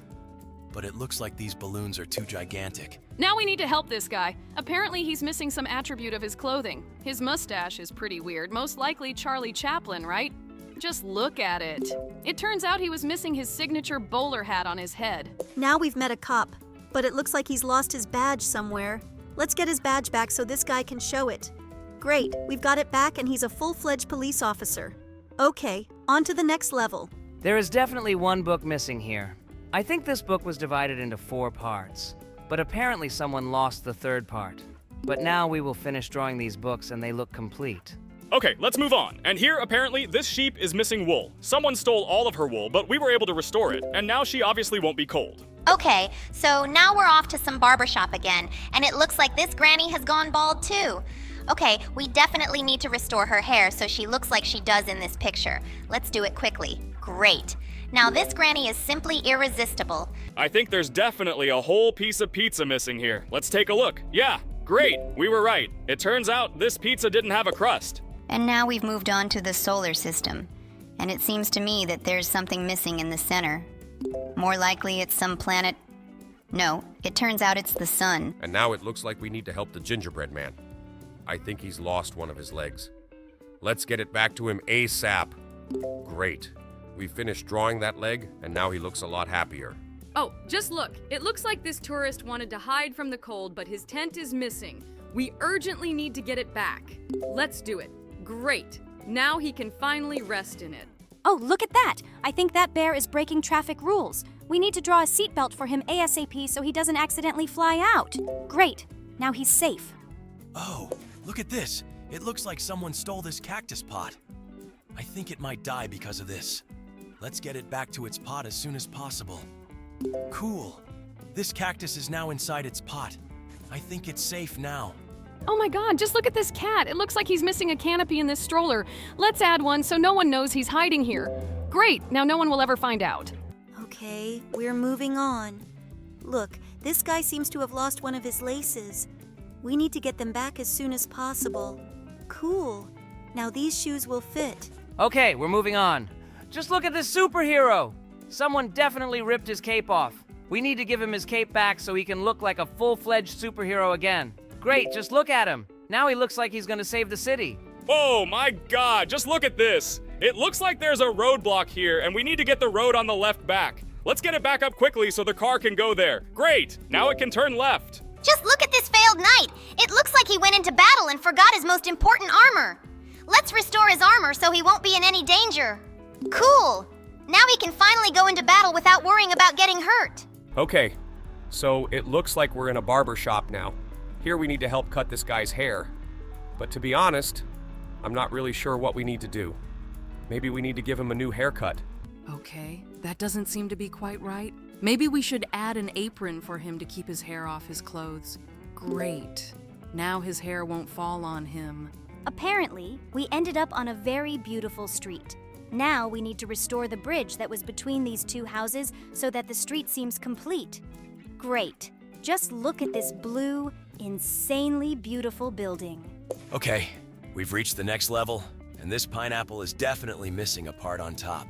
But it looks like these balloons are too gigantic. Now we need to help this guy. Apparently he's missing some attribute of his clothing. His mustache is pretty weird, most likely Charlie Chaplin, right? Just look at it. It turns out he was missing his signature bowler hat on his head. Now we've met a cop, but it looks like he's lost his badge somewhere. Let's get his badge back so this guy can show it. Great, we've got it back and he's a full-fledged police officer. Okay, on to the next level. There is definitely one book missing here. I think this book was divided into 4 parts, but apparently someone lost the 3rd part. But now we will finish drawing these books and they look complete. Okay, let's move on. And here, apparently, this sheep is missing wool. Someone stole all of her wool, but we were able to restore it, and now she obviously won't be cold. Okay, so now we're off to some barbershop again, and it looks like this granny has gone bald too. Okay, we definitely need to restore her hair so she looks like she does in this picture. Let's do it quickly. Great. Now this granny is simply irresistible. I think there's definitely a whole piece of pizza missing here. Let's take a look. Yeah, great. We were right. It turns out this pizza didn't have a crust. And now we've moved on to the solar system. And it seems to me that there's something missing in the center. More likely it's some planet. No, it turns out it's the sun. And now it looks like we need to help the gingerbread man. I think he's lost one of his legs. Let's get it back to him ASAP. Great. We finished drawing that leg, and now he looks a lot happier. Oh, just look. It looks like this tourist wanted to hide from the cold, but his tent is missing. We urgently need to get it back. Let's do it. Great. Now he can finally rest in it. Oh, look at that! I think that bear is breaking traffic rules. We need to draw a seatbelt for him ASAP so he doesn't accidentally fly out. Great. Now he's safe. Oh, look at this. It looks like someone stole this cactus pot. I think it might die because of this. Let's get it back to its pot as soon as possible. Cool. This cactus is now inside its pot. I think it's safe now. Oh my god, just look at this cat. It looks like he's missing a canopy in this stroller. Let's add one so no one knows he's hiding here. Great, now no one will ever find out. Okay, we're moving on. Look, this guy seems to have lost one of his laces. We need to get them back as soon as possible. Cool. Now these shoes will fit. Okay, we're moving on. Just look at this superhero! Someone definitely ripped his cape off. We need to give him his cape back so he can look like a full-fledged superhero again. Great, just look at him. Now he looks like he's gonna save the city. Oh my god, just look at this. It looks like there's a roadblock here, and we need to get the road on the left back. Let's get it back up quickly so the car can go there. Great, now it can turn left. Just look at this failed knight. It looks like he went into battle and forgot his most important armor. Let's restore his armor so he won't be in any danger. Cool. Now he can finally go into battle without worrying about getting hurt. Okay, so it looks like we're in a barber shop now. Here we need to help cut this guy's hair. But to be honest, I'm not really sure what we need to do. Maybe we need to give him a new haircut. Okay, that doesn't seem to be quite right. Maybe we should add an apron for him to keep his hair off his clothes. Great. Now his hair won't fall on him. Apparently, we ended up on a very beautiful street. Now we need to restore the bridge that was between these two houses so that the street seems complete. Great. Just look at this blue, insanely beautiful building. Okay, we've reached the next level, and this pineapple is definitely missing a part on top.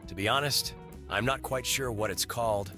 To be honest, I'm not quite sure what it's called,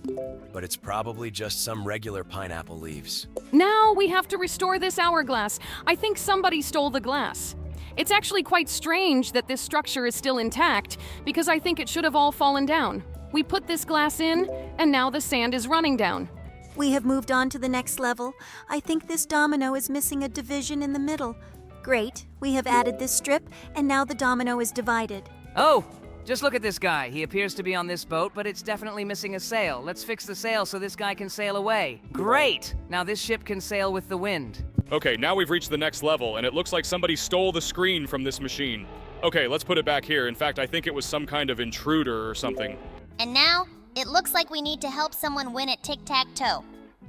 but it's probably just some regular pineapple leaves. Now we have to restore this hourglass. I think somebody stole the glass. It's actually quite strange that this structure is still intact, because I think it should have all fallen down. We put this glass in, and now the sand is running down. We have moved on to the next level. I think this domino is missing a division in the middle. Great, we have added this strip, and now the domino is divided. Oh, just look at this guy. He appears to be on this boat, but it's definitely missing a sail. Let's fix the sail so this guy can sail away. Great! Now this ship can sail with the wind. Okay, now we've reached the next level, and it looks like somebody stole the screen from this machine. Okay, let's put it back here. In fact, I think it was some kind of intruder or something. And now, it looks like we need to help someone win at tic-tac-toe.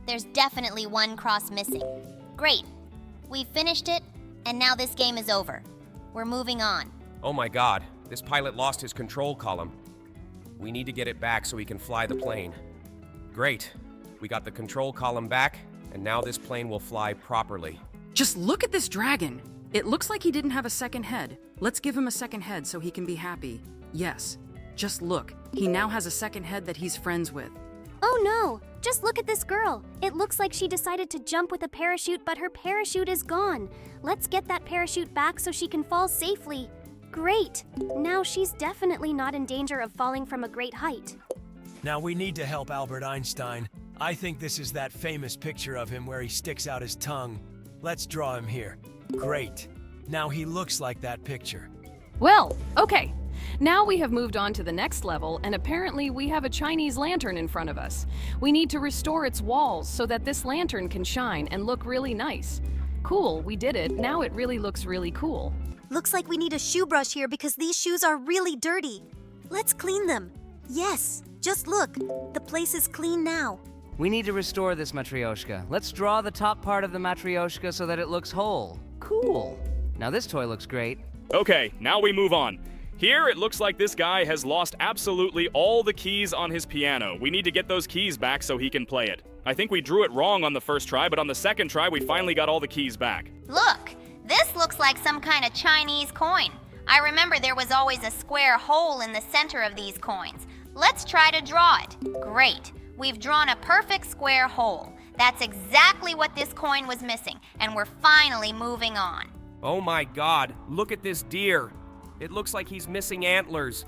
There's definitely one cross missing. Great. We've finished it, and now this game is over. We're moving on. Oh my god, this pilot lost his control column. We need to get it back so he can fly the plane. Great. We got the control column back, and now this plane will fly properly. Just look at this dragon. It looks like he didn't have a second head. Let's give him a second head so he can be happy. Yes. Just look. He now has a second head that he's friends with. Oh no! Just look at this girl. It looks like she decided to jump with a parachute, but her parachute is gone. Let's get that parachute back so she can fall safely. Great! Now she's definitely not in danger of falling from a great height. Now we need to help Albert Einstein. I think this is that famous picture of him where he sticks out his tongue. Let's draw him here. Great. Now he looks like that picture. Well, okay. Now we have moved on to the next level, and apparently we have a Chinese lantern in front of us. We need to restore its walls so that this lantern can shine and look really nice. Cool, we did it. Now it really looks really cool. Looks like we need a shoe brush here because these shoes are really dirty. Let's clean them. Yes, just look. The place is clean now. We need to restore this matryoshka. Let's draw the top part of the matryoshka so that it looks whole. Cool. Now this toy looks great. Okay, now we move on. Here, it looks like this guy has lost absolutely all the keys on his piano. We need to get those keys back so he can play it. I think we drew it wrong on the first try, but on the second try, we finally got all the keys back. Look, this looks like some kind of Chinese coin. I remember there was always a square hole in the center of these coins. Let's try to draw it. Great. We've drawn a perfect square hole. That's exactly what this coin was missing, and we're finally moving on. Oh my god, look at this deer. It looks like he's missing antlers.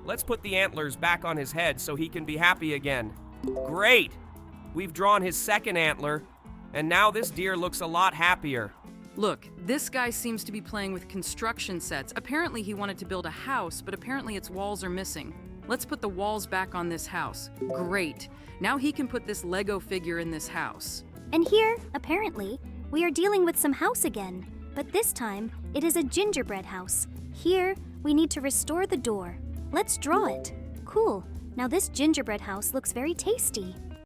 Let's put the antlers back on his head so he can be happy again. Great! We've drawn his second antler, and now this deer looks a lot happier. Look, this guy seems to be playing with construction sets. Apparently he wanted to build a house, but apparently its walls are missing. Let's put the walls back on this house. Great. Now he can put this Lego figure in this house. And here, apparently, We are dealing with some house again, but this time it is a gingerbread house. Here, we need to restore the door. Let's draw it. Cool. Now this gingerbread house looks very tasty.